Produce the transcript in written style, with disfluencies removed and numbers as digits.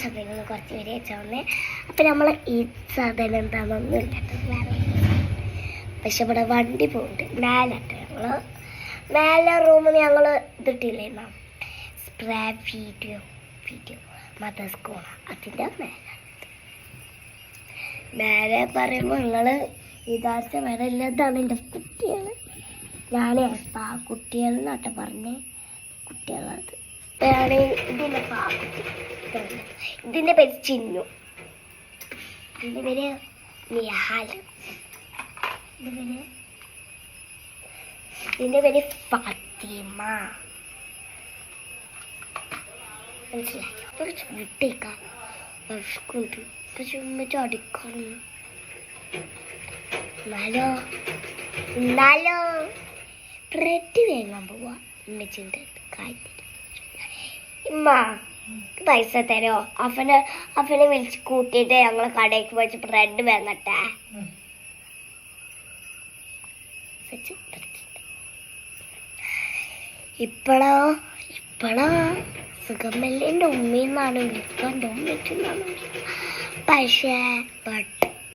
ഷോപ്പിൽ കുറച്ച് പേര് വെച്ചോന്ന്. അപ്പം നമ്മൾ ഈ സാധനം എന്താണെന്നൊന്നും ഇല്ലാത്ത വേറെ. പക്ഷെ ഇവിടെ വണ്ടി പോകുന്നുണ്ട് മേലാട്ട്. ഞങ്ങൾ മേലെ റൂമിൽ ഞങ്ങൾ ഇതിട്ടില്ലേന്നാ സ്പ്രേ വീഡിയോ മദേഴ്സ് കോണ അതിൻ്റെ മേലെ പറയുമ്പോൾ നിങ്ങൾ യഥാർത്ഥ മേലെ ഇല്ലാതാണ് എൻ്റെ കുട്ടികൾ. ഞാൻ ആ കുട്ടികളെന്നാട്ടെ പറഞ്ഞേ കുട്ടികളത്. ഞാൻ ഇതിൻ്റെ പാകുട്ടി ഇതിൻ്റെ പേര് ചിന്നു, ഇതിൻ്റെ പേര് നിഹാൽ, ഇതിൻ്റെ പേര് ഫാത്തിമ. മനസ്സിലായി? വിട്ടേക്കാം കൊണ്ട് പക്ഷെ ഉമ്മച്ച് അടിക്കണം. എന്നാലോ ബ്രെഡ് വേങ്ങാൻ പോവാ ഉമ്മച്ചിൻ്റെ കാര്യം. ഇമ്മ പൈസ തരോ? അവനെ വിളിച്ച് കൂട്ടിയിട്ട് ഞങ്ങൾ കടയ്ക്ക് പോയിട്ട് ബ്രെഡ് വേങ്ങട്ടെ. ഇപ്പളോ സുഖമല്ലേ? എൻ്റെ ഉമ്മയെന്നാണ് വിളിക്കാൻ തോന്നിട്ടുണ്ടാണ്. പക്ഷേ